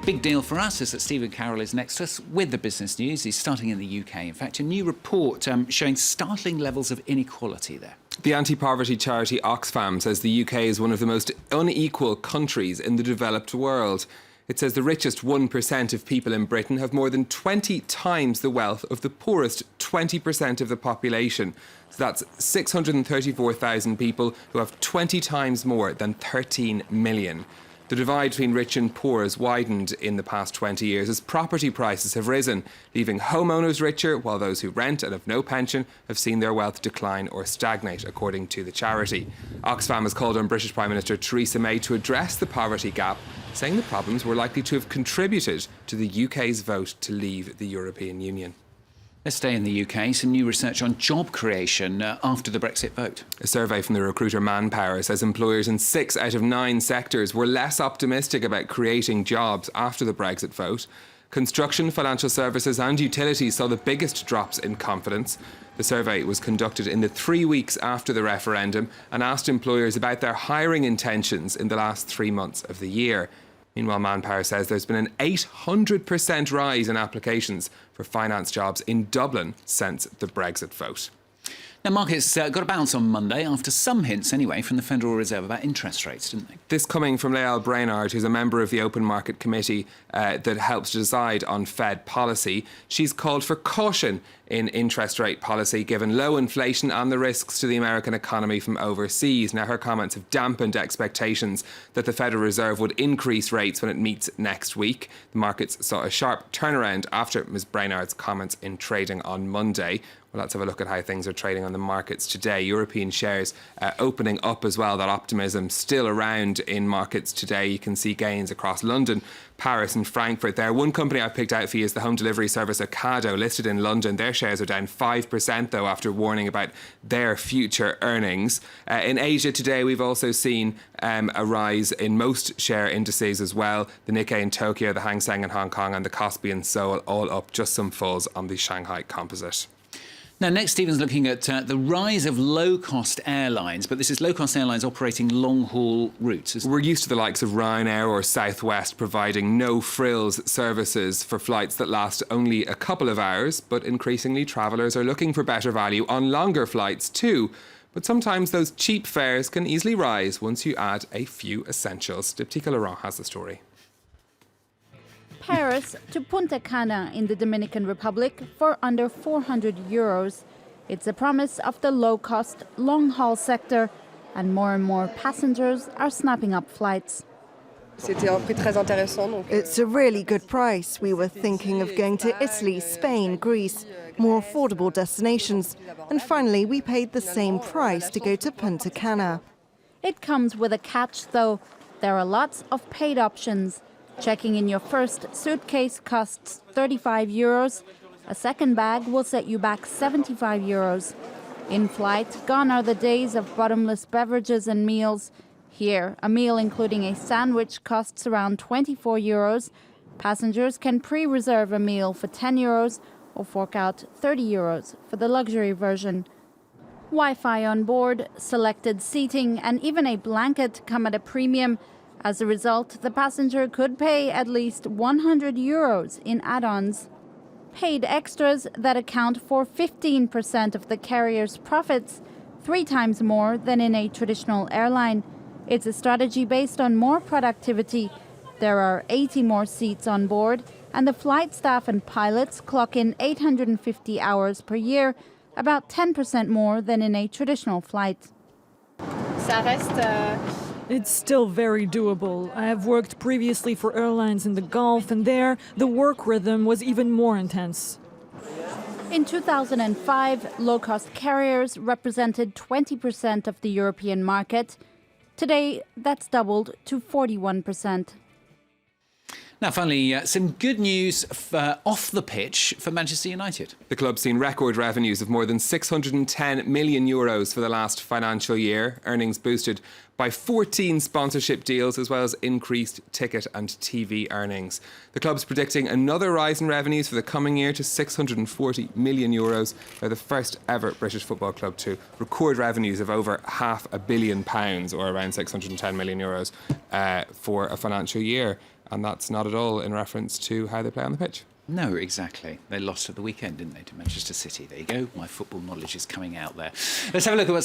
big deal for us is that Stephen Carroll is next to us with the business news. He's starting in the UK. In fact, a new report showing startling levels of inequality there. The anti-poverty charity Oxfam says the UK is one of the most unequal countries in the developed world. It says the richest 1% of people in Britain have more than 20 times the wealth of the poorest 20% of the population. So that's 634,000 people who have 20 times more than 13 million. The divide between rich and poor has widened in the past 20 years as property prices have risen, leaving homeowners richer while those who rent and have no pension have seen their wealth decline or stagnate, according to the charity. Oxfam has called on British Prime Minister Theresa May to address the poverty gap, saying the problems were likely to have contributed to the UK's vote to leave the European Union. Let's stay in the UK. Some new research on job creation after the Brexit vote. A survey from the recruiter Manpower says employers in 6 out of 9 sectors were less optimistic about creating jobs after the Brexit vote. Construction, financial services and utilities saw the biggest drops in confidence. The survey was conducted in the 3 weeks after the referendum and asked employers about their hiring intentions in the last 3 months of the year. Meanwhile, Manpower says there's been an 800% rise in applications for finance jobs in Dublin since the Brexit vote. Now, markets got a bounce on Monday after some hints, anyway, from the Federal Reserve about interest rates, didn't they? This coming from Lael Brainard, who's a member of the Open Market Committee that helps to decide on Fed policy. She's called for caution in interest rate policy, given low inflation and the risks to the American economy from overseas. Now, her comments have dampened expectations that the Federal Reserve would increase rates when it meets next week. The markets saw a sharp turnaround after Ms Brainard's comments in trading on Monday. Well, let's have a look at how things are trading on the markets today. European shares opening up as well. That optimism still around in markets today. You can see gains across London, Paris and Frankfurt there. One company I've picked out for you is the home delivery service Ocado, listed in London. Their shares are down 5% though, after warning about their future earnings. In Asia today, we've also seen a rise in most share indices as well. The Nikkei in Tokyo, the Hang Seng in Hong Kong and the Kospi in Seoul all up, just some falls on the Shanghai Composite. Now, next, Stephen's looking at the rise of low-cost airlines, but this is low-cost airlines operating long-haul routes. We're used to the likes of Ryanair or Southwest providing no-frills services for flights that last only a couple of hours, but increasingly travellers are looking for better value on longer flights too. But sometimes those cheap fares can easily rise once you add a few essentials. Diptyka Laurent has the story. Paris to Punta Cana in the Dominican Republic for under €400. It's a promise of the low-cost, long-haul sector, and more passengers are snapping up flights. It's a really good price. We were thinking of going to Italy, Spain, Greece, more affordable destinations. And finally, we paid the same price to go to Punta Cana. It comes with a catch, though. There are lots of paid options. Checking in your first suitcase costs €35. A second bag will set you back €75. In flight, gone are the days of bottomless beverages and meals. Here, a meal including a sandwich costs around €24. Passengers can pre-reserve a meal for €10 or fork out €30 for the luxury version. Wi-Fi on board, selected seating and even a blanket come at a premium. As a result, the passenger could pay at least €100 in add-ons. Paid extras that account for 15% of the carrier's profits, 3 times more than in a traditional airline. It's a strategy based on more productivity. There are 80 more seats on board, and the flight staff and pilots clock in 850 hours per year, about 10% more than in a traditional flight. It's still very doable. I have worked previously for airlines in the Gulf, and there, the work rhythm was even more intense. In 2005, low-cost carriers represented 20% of the European market. Today, that's doubled to 41%. Now, finally, some good news off the pitch for Manchester United. The club's seen record revenues of more than €610 million for the last financial year, earnings boosted by 14 sponsorship deals as well as increased ticket and TV earnings. The club's predicting another rise in revenues for the coming year to €640 million. They're the first ever British football club to record revenues of over £500 million, or around €610 million for a financial year. And that's not at all in reference to how they play on the pitch. No, exactly. They lost at the weekend, didn't they, to Manchester City? There you go. My football knowledge is coming out there. Let's have a look at what's happening.